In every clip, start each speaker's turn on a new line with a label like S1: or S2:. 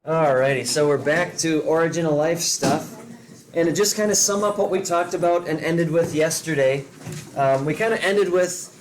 S1: Alrighty, so we're back to Origin of Life stuff. And to just kind of sum up what we talked about and ended with yesterday, we kind of ended with,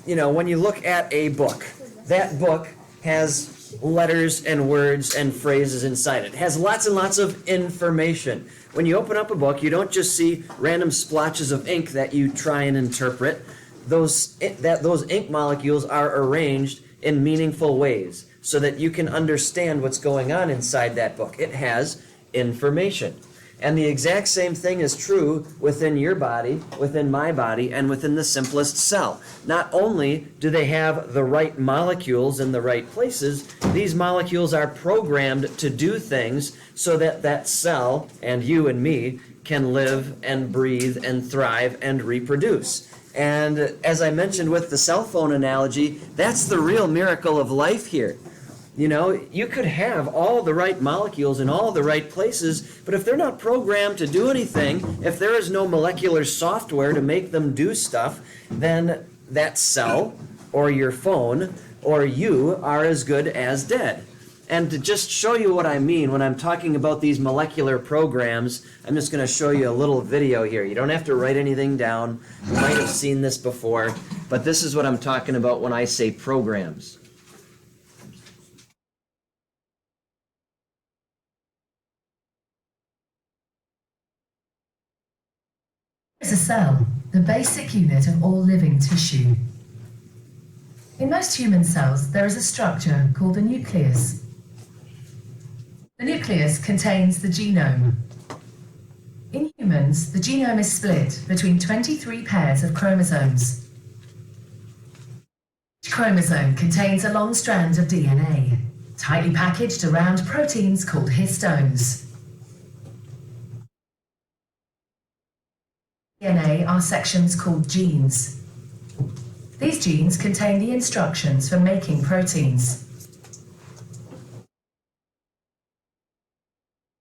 S1: when you look at a book, that book has letters and words and phrases inside it. It has lots and lots of information. When you open up a book, you don't just see random splotches of ink that you try and interpret. Those ink molecules are arranged in meaningful ways so that you can understand what's going on inside that book. It has information. And the exact same thing is true within your body, within my body, and within the simplest cell. Not only do they have the right molecules in the right places, these molecules are programmed to do things so that that cell, and you and me, can live and breathe and thrive and reproduce. And as I mentioned with the cell phone analogy, that's the real miracle of life here. You know, you could have all the right molecules in all the right places, but if they're not programmed to do anything, if there is no molecular software to make them do stuff, then that cell or your phone or you are as good as dead. And to just show you what I mean when I'm talking about these molecular programs, I'm just going to show you a little video here. You don't have to write anything down. You might have seen this before, but this is what I'm talking about when I say programs.
S2: Is a cell, the basic unit of all living tissue. In most human cells, there is a structure called the nucleus. The nucleus contains the genome. In humans, the genome is split between 23 pairs of chromosomes. Each chromosome contains a long strand of DNA, tightly packaged around proteins called histones. DNA are sections called genes. These genes contain the instructions for making proteins.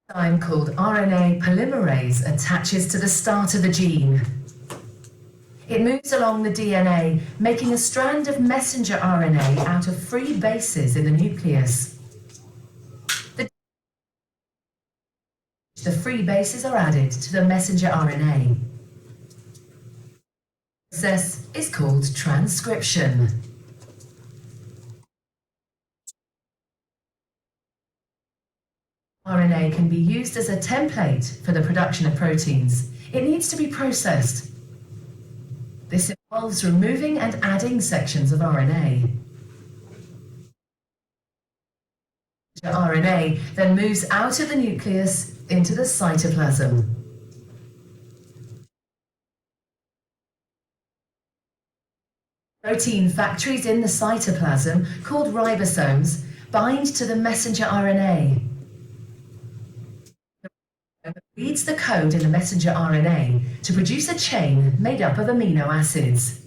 S2: An enzyme called RNA polymerase attaches to the start of the gene. It moves along the DNA, making a strand of messenger RNA out of free bases in the nucleus. The free bases are added to the messenger RNA. The process is called transcription. RNA can be used as a template for the production of proteins. It needs to be processed. This involves removing and adding sections of RNA. The RNA then moves out of the nucleus into the cytoplasm. Protein factories in the cytoplasm, called ribosomes, bind to the messenger RNA. It reads the code in the messenger RNA to produce a chain made up of amino acids.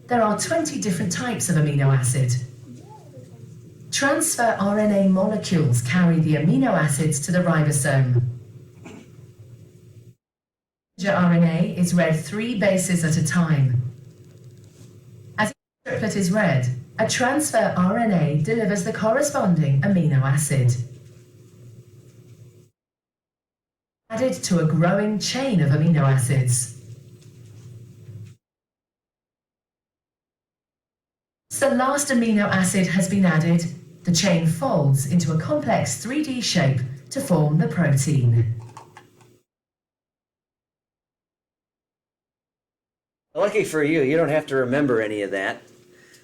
S2: There are 20 different types of amino acid. Transfer RNA molecules carry the amino acids to the ribosome. Messenger RNA is read 3 bases at a time. As each triplet is read, a transfer RNA delivers the corresponding amino acid. Added to a growing chain of amino acids. Once the last amino acid has been added, the chain folds into a complex 3D shape to form the protein.
S1: Lucky for you, you don't have to remember any of that.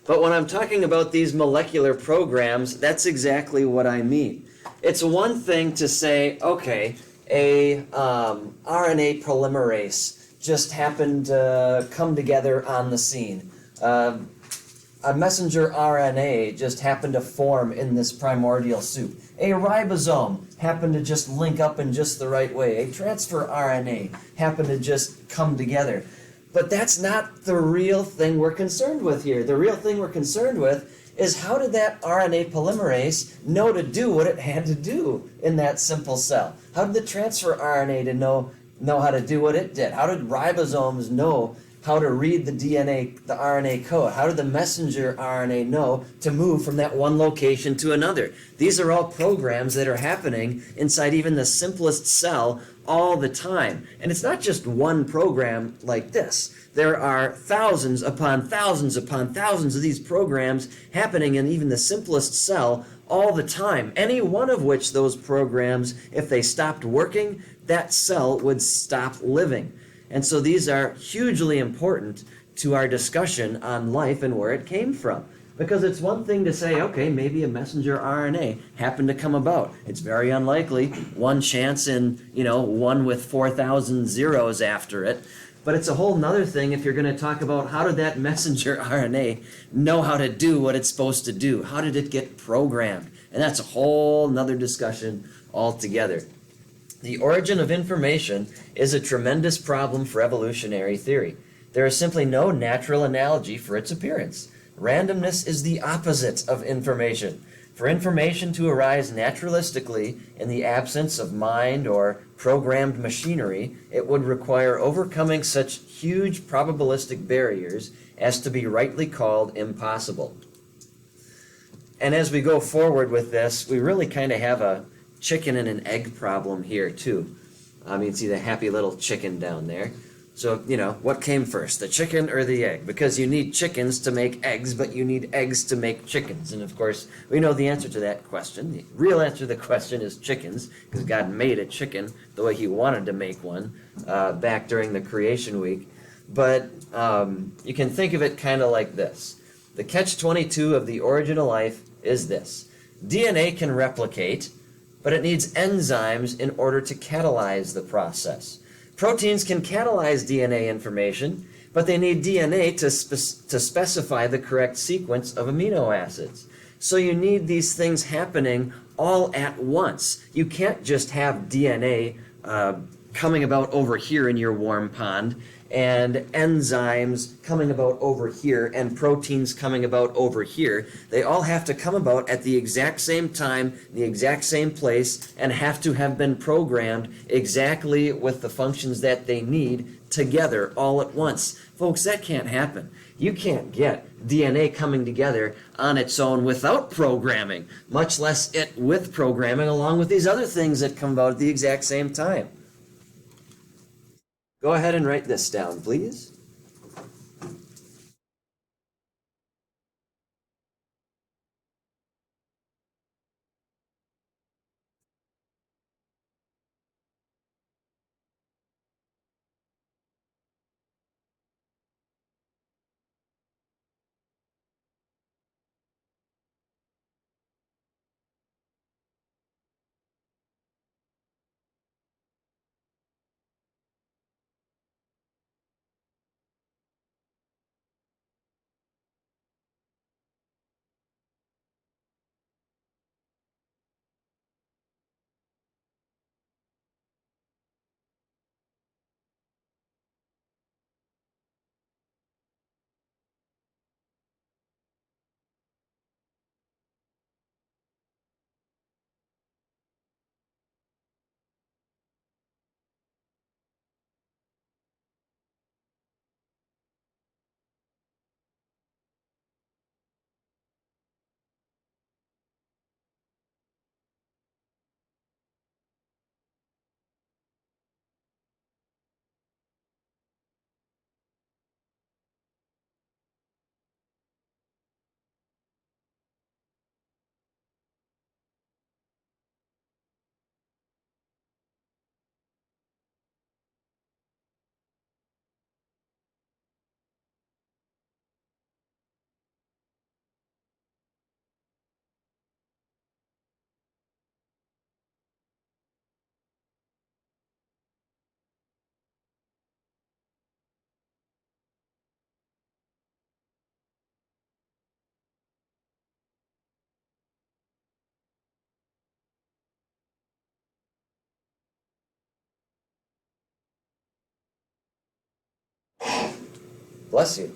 S1: But when I'm talking about these molecular programs, that's exactly what I mean. It's one thing to say, okay, a RNA polymerase just happened to come together on the scene. A messenger RNA just happened to form in this primordial soup. A ribosome happened to just link up in just the right way. A transfer RNA happened to just come together. But that's not the real thing we're concerned with here. The real thing we're concerned with is how did that RNA polymerase know to do what it had to do in that simple cell? How did the transfer RNA to know how to do what it did? How did ribosomes know how to read the DNA, the RNA code. How did the messenger RNA know to move from that one location to another? These are all programs that are happening inside even the simplest cell all the time. And it's not just one program like this. There are thousands upon thousands upon thousands of these programs happening in even the simplest cell all the time. Any one of which those programs, if they stopped working, that cell would stop living. And so these are hugely important to our discussion on life and where it came from. Because it's one thing to say, okay, maybe a messenger RNA happened to come about. It's very unlikely, one chance in, one with 4,000 zeros after it. But it's a whole nother thing if you're going to talk about how did that messenger RNA know how to do what it's supposed to do? How did it get programmed? And that's a whole nother discussion altogether. The origin of information is a tremendous problem for evolutionary theory. There is simply no natural analogy for its appearance. Randomness is the opposite of information. For information to arise naturalistically in the absence of mind or programmed machinery, it would require overcoming such huge probabilistic barriers as to be rightly called impossible. And as we go forward with this, we really kind of have a chicken and an egg problem here too. You can see the happy little chicken down there. So, what came first, the chicken or the egg? Because you need chickens to make eggs, but you need eggs to make chickens. And of course, we know the answer to that question. The real answer to the question is chickens, because God made a chicken the way he wanted to make one back during the creation week. But you can think of it kind of like this. The catch-22 of the origin of life is this. DNA can replicate, but it needs enzymes in order to catalyze the process. Proteins can catalyze DNA information, but they need DNA to specify the correct sequence of amino acids. So you need these things happening all at once. You can't just have DNA coming about over here in your warm pond, and enzymes coming about over here, and proteins coming about over here. They all have to come about at the exact same time, the exact same place, and have to have been programmed exactly with the functions that they need together all at once. Folks, that can't happen. You can't get DNA coming together on its own without programming, much less it with programming along with these other things that come about at the exact same time. Go ahead and write this down, please. Bless you.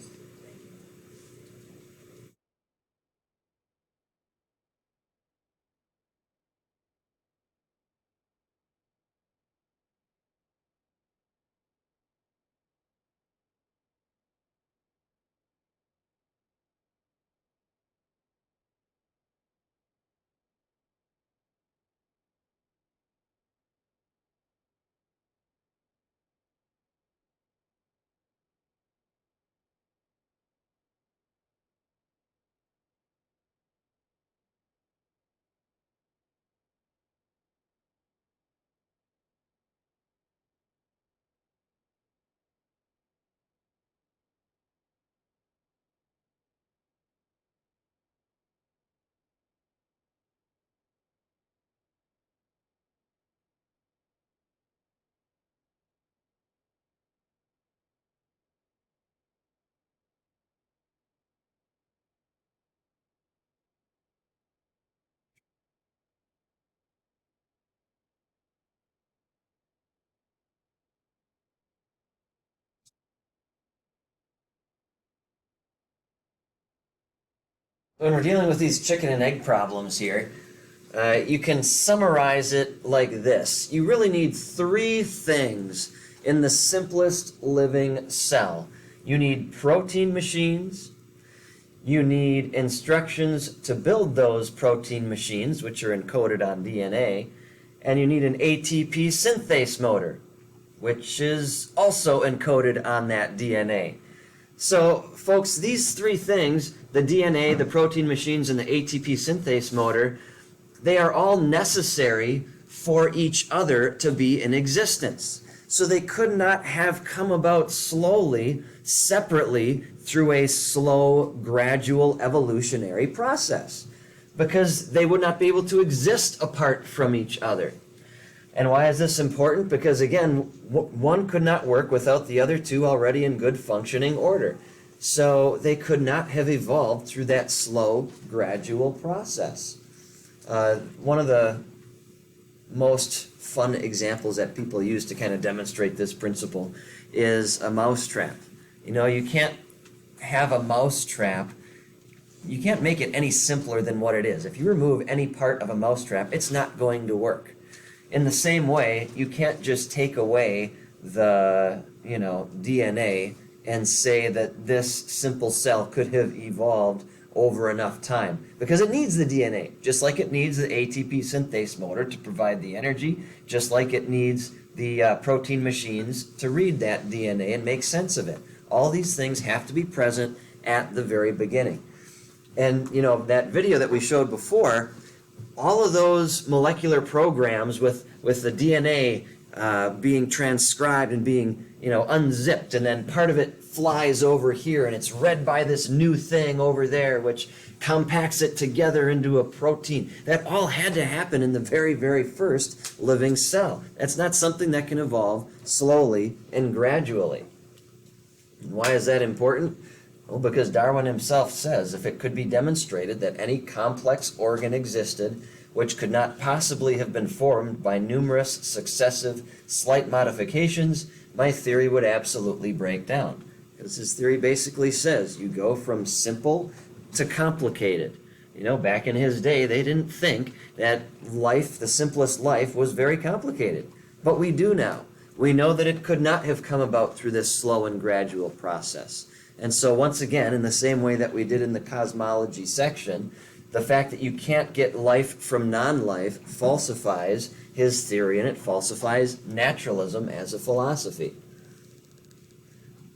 S1: when we're dealing with these chicken and egg problems here, you can summarize it like this. You really need three things in the simplest living cell. You need protein machines, you need instructions to build those protein machines, which are encoded on DNA, and you need an ATP synthase motor, which is also encoded on that DNA. So, folks, these three things, the DNA, the protein machines, and the ATP synthase motor, they are all necessary for each other to be in existence. So they could not have come about slowly, separately, through a slow, gradual evolutionary process, because they would not be able to exist apart from each other. And why is this important? Because again, one could not work without the other two already in good functioning order. So they could not have evolved through that slow, gradual process. One of the most fun examples that people use to kind of demonstrate this principle is a mousetrap. You know, you can't have a mousetrap, you can't make it any simpler than what it is. If you remove any part of a mousetrap, it's not going to work. In the same way, you can't just take away the, DNA and say that this simple cell could have evolved over enough time, because it needs the DNA, just like it needs the ATP synthase motor to provide the energy, just like it needs the protein machines to read that DNA and make sense of it. All these things have to be present at the very beginning. And that video that we showed before, all of those molecular programs with the DNA being transcribed and being unzipped, and then part of it flies over here and it's read by this new thing over there which compacts it together into a protein. That all had to happen in the very, very first living cell. That's not something that can evolve slowly and gradually. And why is that important? Well, because Darwin himself says if it could be demonstrated that any complex organ existed which could not possibly have been formed by numerous successive slight modifications, my theory would absolutely break down. Because his theory basically says you go from simple to complicated. Back in his day, they didn't think that life, the simplest life, was very complicated. But we do now. We know that it could not have come about through this slow and gradual process. And so once again, in the same way that we did in the cosmology section, the fact that you can't get life from non-life falsifies his theory, and it falsifies naturalism as a philosophy.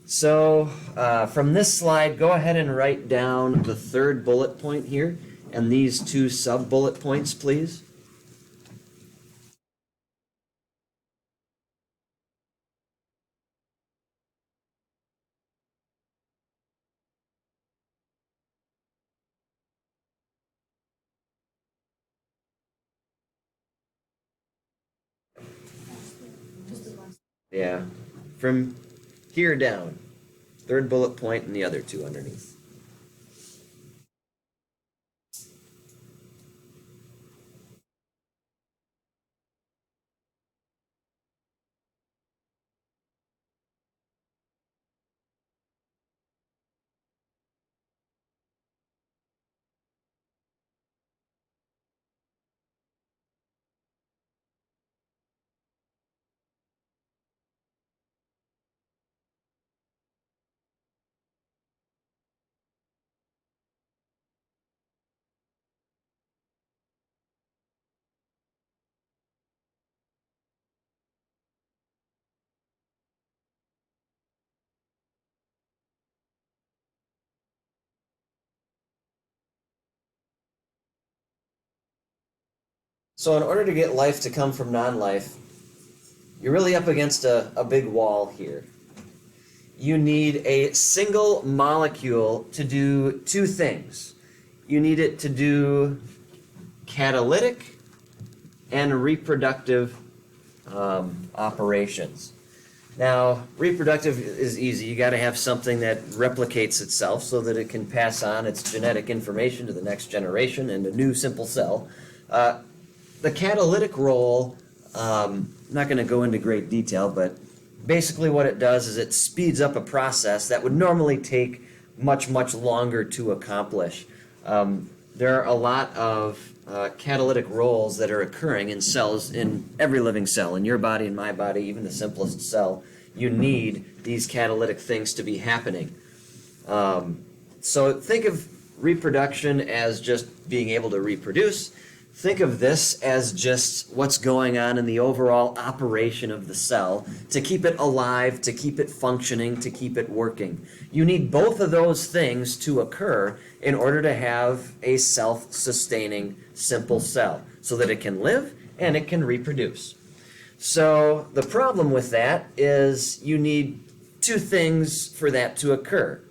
S1: So from this slide, go ahead and write down the third bullet point here and these two sub-bullet points, please. Yeah, from here down. Third bullet point and the other two underneath. So in order to get life to come from non-life, you're really up against a big wall here. You need a single molecule to do two things. You need it to do catalytic and reproductive operations. Now, reproductive is easy. You got to have something that replicates itself so that it can pass on its genetic information to the next generation and a new simple cell. The catalytic role, I'm not going to go into great detail, but basically what it does is it speeds up a process that would normally take much, much longer to accomplish. There are a lot of catalytic roles that are occurring in cells, in every living cell, in your body, in my body, even the simplest cell. You need these catalytic things to be happening. So think of reproduction as just being able to reproduce. Think of this as just what's going on in the overall operation of the cell to keep it alive, to keep it functioning, to keep it working. You need both of those things to occur in order to have a self-sustaining, simple cell so that it can live and it can reproduce. So the problem with that is you need two things for that to occur,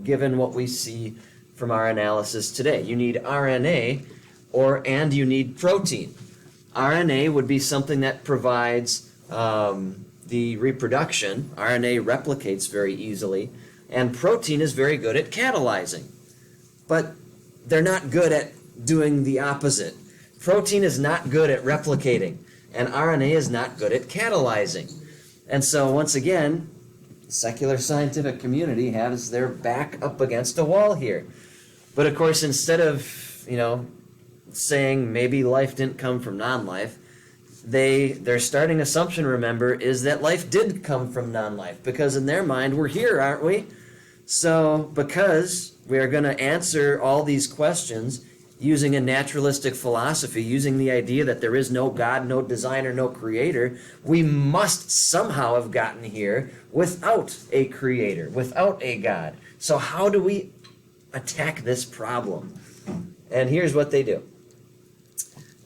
S1: given what we see from our analysis today. You need RNA and you need protein. RNA would be something that provides the reproduction. RNA replicates very easily, and protein is very good at catalyzing. But they're not good at doing the opposite. Protein is not good at replicating, and RNA is not good at catalyzing. And so once again, the secular scientific community has their back up against a wall here. But of course, instead of, saying maybe life didn't come from non-life, their starting assumption, remember, is that life did come from non-life, because in their mind, we're here, aren't we? So because we are going to answer all these questions using a naturalistic philosophy, using the idea that there is no God, no designer, no creator, we must somehow have gotten here without a creator, without a God. So how do we attack this problem? And here's what they do.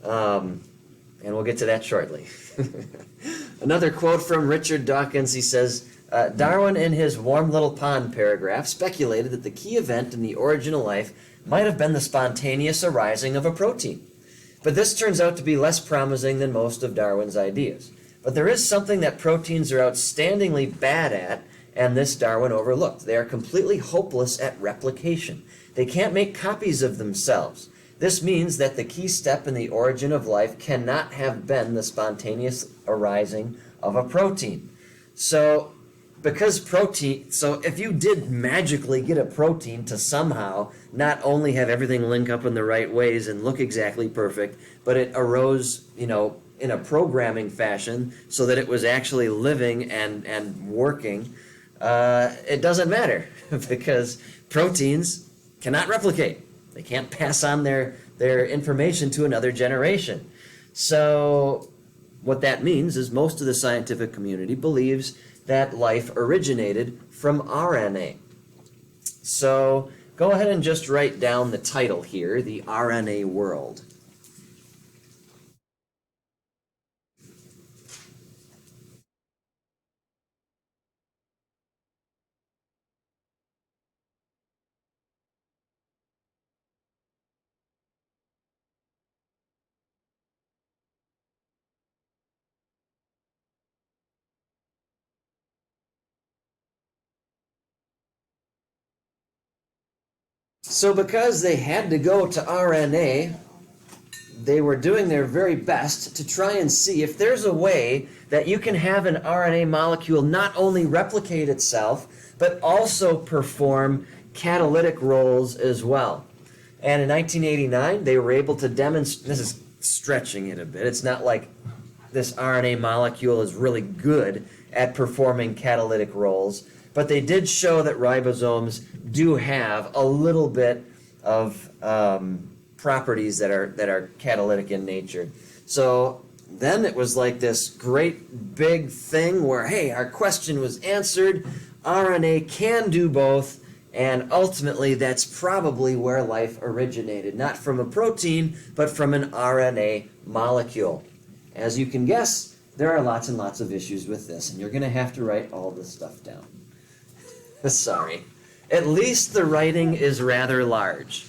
S1: And we'll get to that shortly. Another quote from Richard Dawkins. He says, Darwin, in his warm little pond paragraph, speculated that the key event in the origin of life might have been the spontaneous arising of a protein. But this turns out to be less promising than most of Darwin's ideas. But there is something that proteins are outstandingly bad at, and this Darwin overlooked. They are completely hopeless at replication. They can't make copies of themselves. This means that the key step in the origin of life cannot have been the spontaneous arising of a protein. So if you did magically get a protein to somehow not only have everything link up in the right ways and look exactly perfect, but it arose, in a programming fashion so that it was actually living and working, it doesn't matter because proteins cannot replicate. They can't pass on their information to another generation. So what that means is most of the scientific community believes that life originated from RNA. So go ahead and just write down the title here, The RNA World. So because they had to go to RNA, they were doing their very best to try and see if there's a way that you can have an RNA molecule not only replicate itself, but also perform catalytic roles as well. And in 1989, they were able to demonstrate, this is stretching it a bit, it's not like this RNA molecule is really good at performing catalytic roles, but they did show that ribosomes do have a little bit of properties that are catalytic in nature. So then it was like this great big thing where, hey, our question was answered, RNA can do both, and ultimately that's probably where life originated, not from a protein, but from an RNA molecule. As you can guess, there are lots and lots of issues with this, and you're going to have to write all this stuff down. Sorry. At least the writing is rather large.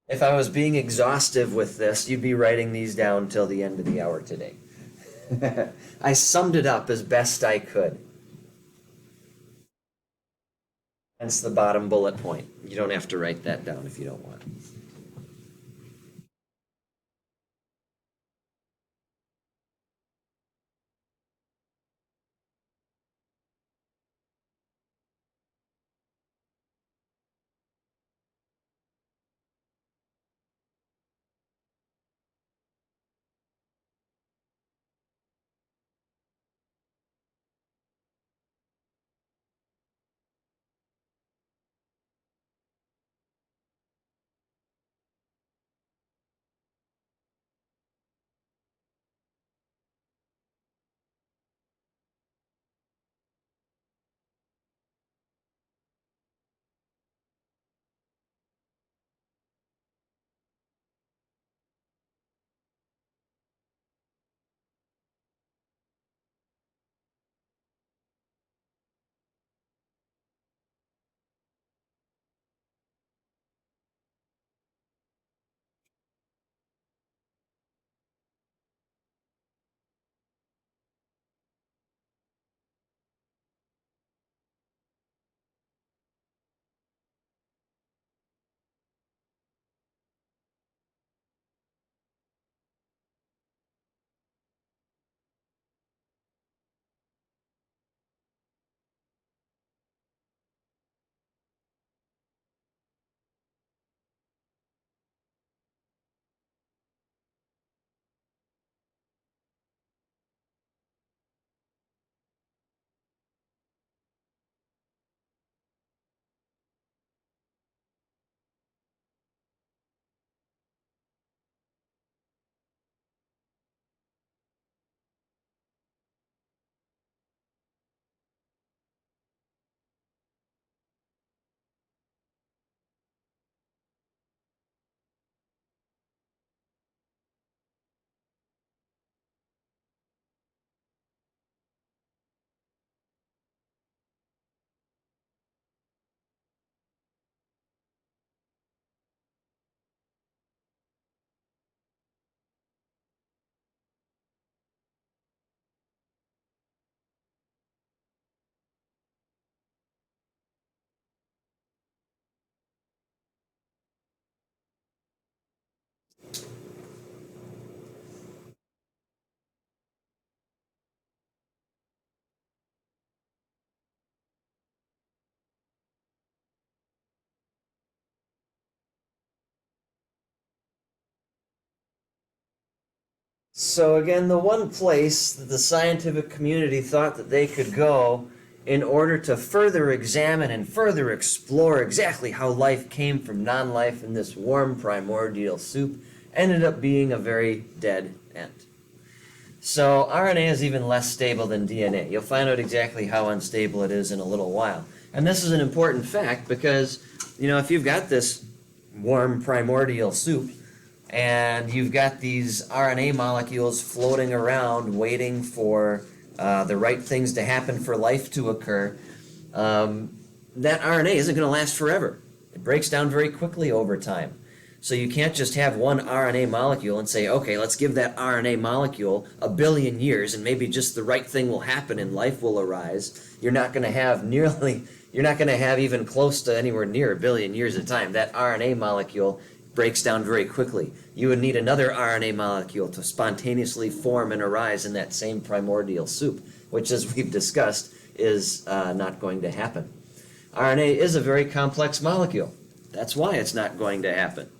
S1: If I was being exhaustive with this, you'd be writing these down till the end of the hour today. I summed it up as best I could. Hence the bottom bullet point. You don't have to write that down if you don't want. So again, the one place that the scientific community thought that they could go in order to further examine and further explore exactly how life came from non-life in this warm primordial soup ended up being a very dead end. So RNA is even less stable than DNA. You'll find out exactly how unstable it is in a little while. And this is an important fact because, if you've got this warm primordial soup, and you've got these RNA molecules floating around waiting for the right things to happen for life to occur, that RNA isn't going to last forever. It breaks down very quickly over time. So you can't just have one RNA molecule and say, okay, let's give that RNA molecule a billion years and maybe just the right thing will happen and life will arise. You're not going to have even close to anywhere near a billion years of time. That RNA molecule breaks down very quickly. You would need another RNA molecule to spontaneously form and arise in that same primordial soup, which, as we've discussed, is not going to happen. RNA is a very complex molecule. That's why it's not going to happen.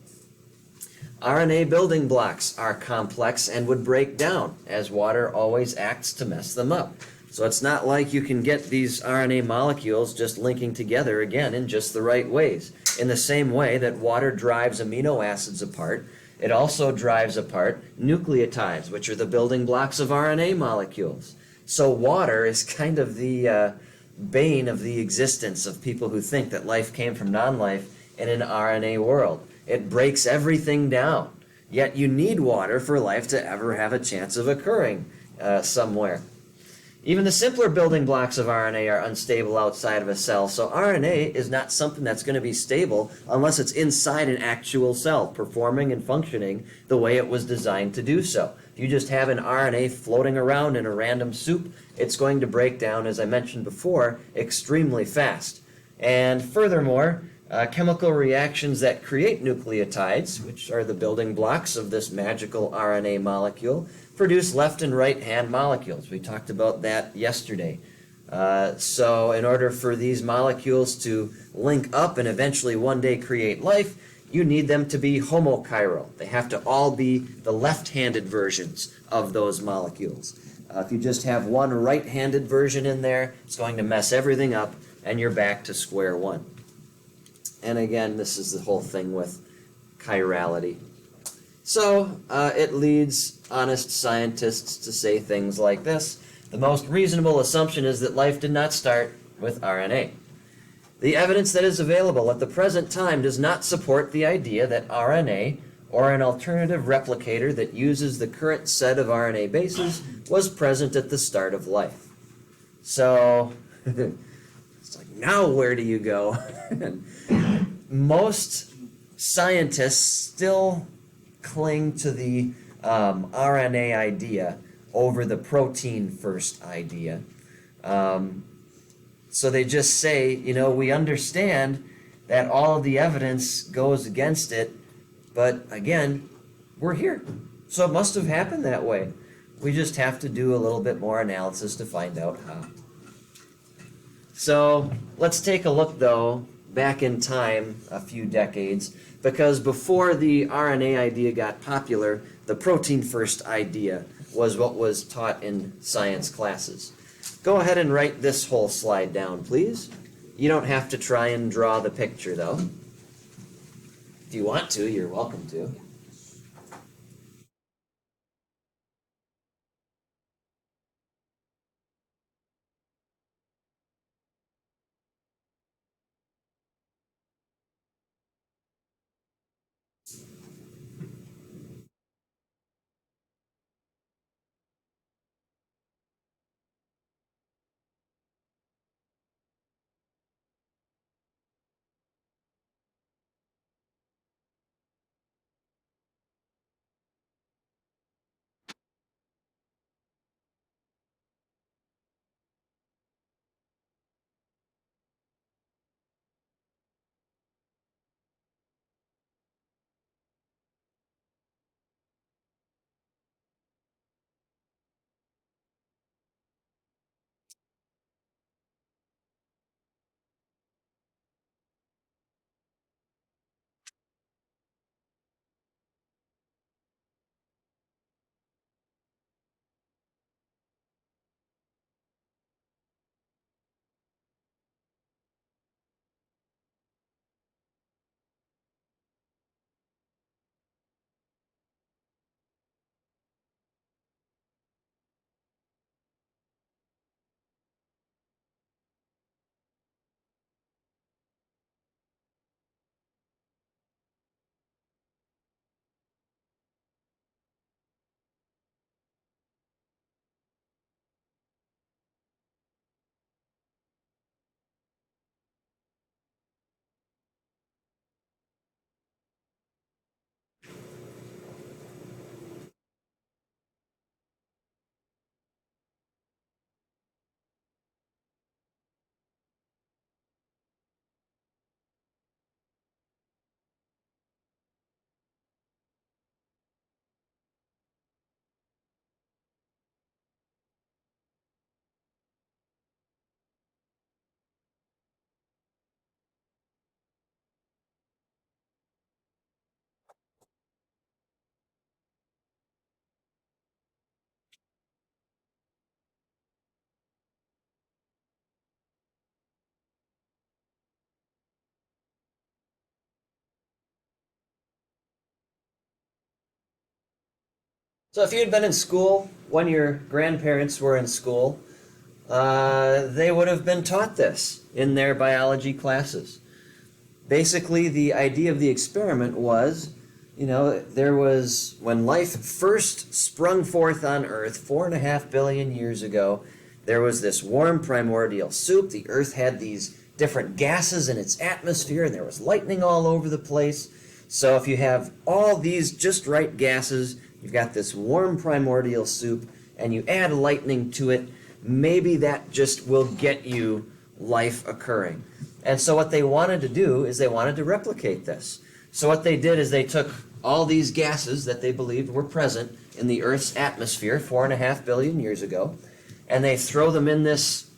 S1: RNA building blocks are complex and would break down, as water always acts to mess them up. So it's not like you can get these RNA molecules just linking together again in just the right ways. In the same way that water drives amino acids apart, it also drives apart nucleotides, which are the building blocks of RNA molecules. So water is kind of the bane of the existence of people who think that life came from non-life in an RNA world. It breaks everything down. Yet you need water for life to ever have a chance of occurring somewhere. Even the simpler building blocks of RNA are unstable outside of a cell, so RNA is not something that's going to be stable unless it's inside an actual cell, performing and functioning the way it was designed to do so. If you just have an RNA floating around in a random soup, it's going to break down, as I mentioned before, extremely fast. And furthermore, chemical reactions that create nucleotides, which are the building blocks of this magical RNA molecule, produce left and right hand molecules. We talked about that yesterday. So in order for these molecules to link up and eventually one day create life, you need them to be homochiral. They have to all be the left-handed versions of those molecules. If you just have one right-handed version in there, it's going to mess everything up and you're back to square one. And again, this is the whole thing with chirality. So it leads honest scientists to say things like this. The most reasonable assumption is that life did not start with RNA. The evidence that is available at the present time does not support the idea that RNA, or an alternative replicator that uses the current set of RNA bases, was present at the start of life. So, it's like, now where do you go? Most scientists still cling to the RNA idea over the protein first idea. So they just say, you know, we understand that all of the evidence goes against it, but again, we're here. So it must have happened that way. We just have to do a little bit more analysis to find out how. So let's take a look, though, back in time a few decades, because before the RNA idea got popular, the protein first idea was what was taught in science classes. Go ahead and write this whole slide down, please. You don't have to try and draw the picture, though. If you want to, you're welcome to. So if you had been in school when your grandparents were in school, they would have been taught this in their biology classes. Basically, the idea of the experiment was, you know, there was, when life first sprung forth on Earth 4.5 billion years ago, there was this warm primordial soup. The Earth had these different gases in its atmosphere, and there was lightning all over the place. So if you have all these just right gases, you've got this warm primordial soup, and you add lightning to it, maybe that just will get you life occurring. And so what they wanted to do is they wanted to replicate this. So what they did is they took all these gases that they believed were present in the Earth's atmosphere 4.5 billion years ago, and they throw them in this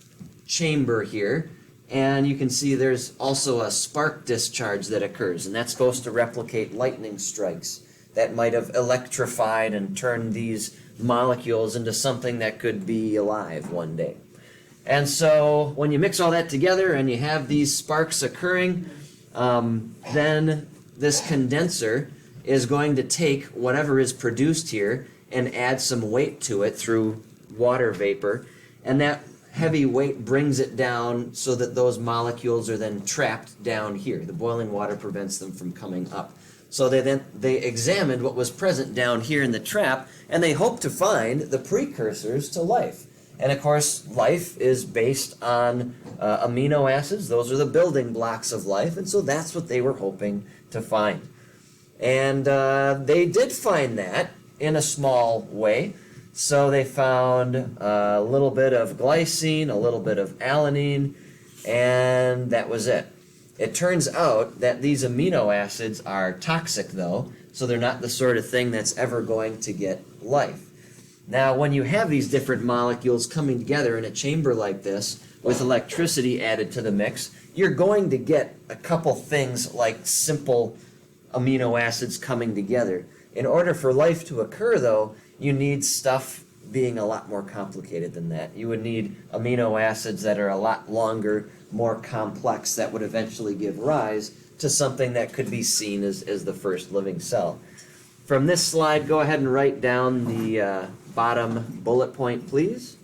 S1: chamber here, and you can see there's also a spark discharge that occurs, and that's supposed to replicate lightning strikes that might have electrified and turned these molecules into something that could be alive one day. And so when you mix all that together and you have these sparks occurring, then this condenser is going to take whatever is produced here and add some weight to it through water vapor, and that heavy weight brings it down so that those molecules are then trapped down here. The boiling water prevents them from coming up. So they examined what was present down here in the trap, and they hoped to find the precursors to life. And of course, life is based on amino acids. Those are the building blocks of life, and so that's what they were hoping to find. And they did find that in a small way. So they found a little bit of glycine, a little bit of alanine, and that was it. It turns out that these amino acids are toxic, though, so they're not the sort of thing that's ever going to get life. Now, when you have these different molecules coming together in a chamber like this, with electricity added to the mix, you're going to get a couple things like simple amino acids coming together. In order for life to occur, though, you need stuff being a lot more complicated than that. You would need amino acids that are a lot longer, more complex, that would eventually give rise to something that could be seen as the first living cell. From this slide, go ahead and write down the bottom bullet point, please.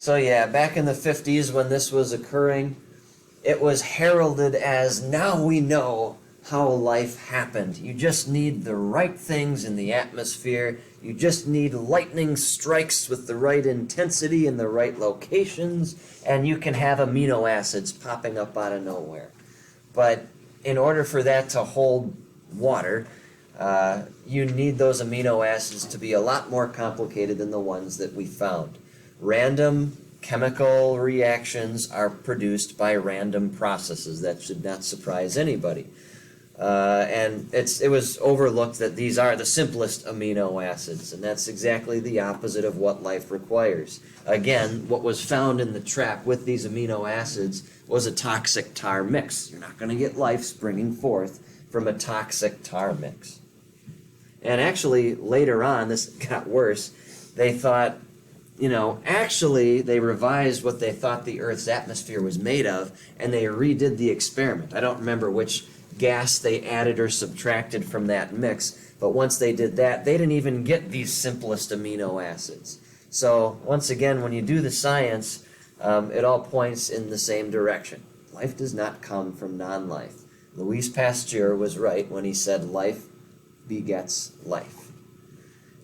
S1: So yeah, back in the 50s when this was occurring, it was heralded as, now we know how life happened. You just need the right things in the atmosphere. You just need lightning strikes with the right intensity in the right locations, and you can have amino acids popping up out of nowhere. But in order for that to hold water, you need those amino acids to be a lot more complicated than the ones that we found. Random chemical reactions are produced by random processes. That should not surprise anybody. And it was overlooked that these are the simplest amino acids, and that's exactly the opposite of what life requires. Again, what was found in the trap with these amino acids was a toxic tar mix. You're not going to get life springing forth from a toxic tar mix. And actually, later on, this got worse. They thought, actually, they revised what they thought the Earth's atmosphere was made of, and they redid the experiment. I don't remember which gas they added or subtracted from that mix, but once they did that, they didn't even get these simplest amino acids. So, once again, when you do the science, it all points in the same direction. Life does not come from non-life. Louis Pasteur was right when he said life begets life.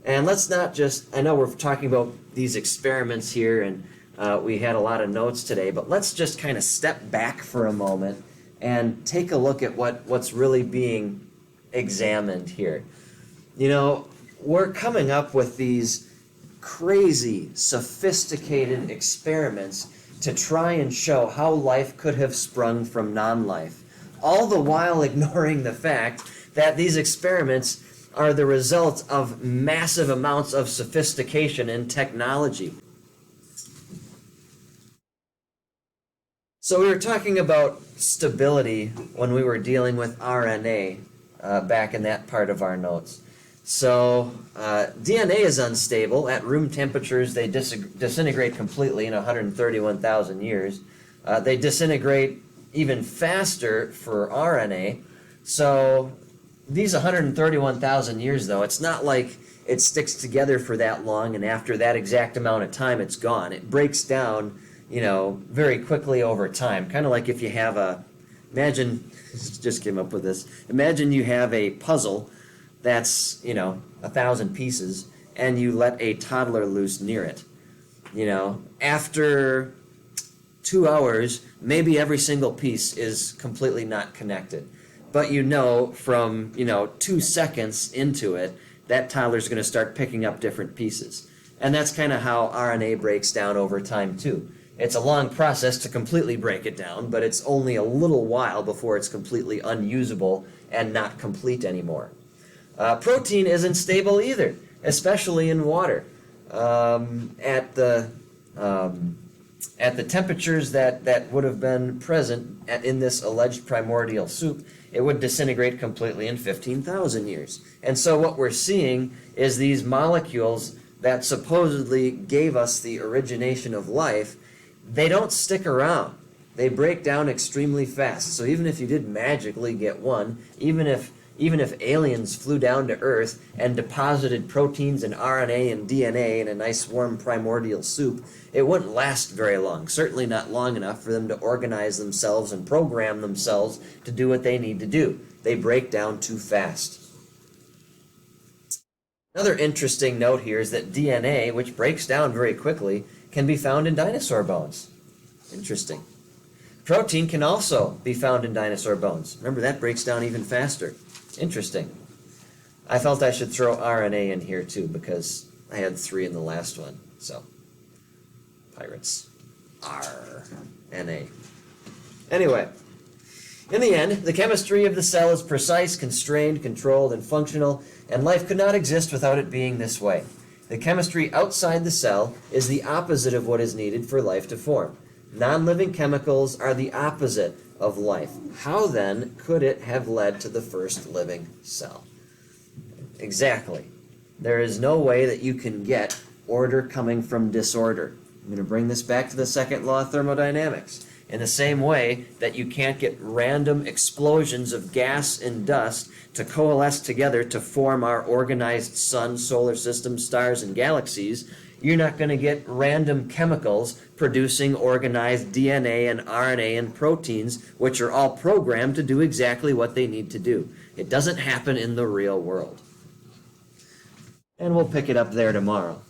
S1: And let's not just, I know we're talking about these experiments here, and we had a lot of notes today, but let's just kind of step back for a moment and take a look at what's really being examined here. We're coming up with these crazy, sophisticated experiments to try and show how life could have sprung from non-life, all the while ignoring the fact that these experiments are the result of massive amounts of sophistication and technology. So we were talking about stability when we were dealing with RNA back in that part of our notes. So DNA is unstable. At room temperatures, they disintegrate completely in 131,000 years. They disintegrate even faster for RNA. So these 131,000 years, though, it's not like it sticks together for that long and after that exact amount of time it's gone. It breaks down, very quickly over time. Kind of like if you have imagine, just came up with this, imagine you have a puzzle that's, 1,000 pieces and you let a toddler loose near it. After 2 hours, maybe every single piece is completely not connected. But from, 2 seconds into it, that toddler's going to start picking up different pieces. And that's kind of how RNA breaks down over time, too. It's a long process to completely break it down, but it's only a little while before it's completely unusable and not complete anymore. Protein isn't stable either, especially in water. At the temperatures that would have been present in this alleged primordial soup, it would disintegrate completely in 15,000 years. And so what we're seeing is these molecules that supposedly gave us the origination of life, they don't stick around. They break down extremely fast. So even if you did magically get one, even if aliens flew down to Earth and deposited proteins and RNA and DNA in a nice warm primordial soup, it wouldn't last very long. Certainly not long enough for them to organize themselves and program themselves to do what they need to do. They break down too fast. Another interesting note here is that DNA, which breaks down very quickly, can be found in dinosaur bones. Interesting. Protein can also be found in dinosaur bones. Remember, that breaks down even faster. Interesting. I felt I should throw RNA in here too because I had 3 in the last one. So, pirates. RNA. Anyway, in the end, the chemistry of the cell is precise, constrained, controlled, and functional, and life could not exist without it being this way. The chemistry outside the cell is the opposite of what is needed for life to form. Non-living chemicals are the opposite of life. How then could it have led to the first living cell? Exactly. There is no way that you can get order coming from disorder. I'm going to bring this back to the second law of thermodynamics. In the same way that you can't get random explosions of gas and dust to coalesce together to form our organized sun, solar system, stars, and galaxies, you're not going to get random chemicals producing organized DNA and RNA and proteins, which are all programmed to do exactly what they need to do. It doesn't happen in the real world. And we'll pick it up there tomorrow.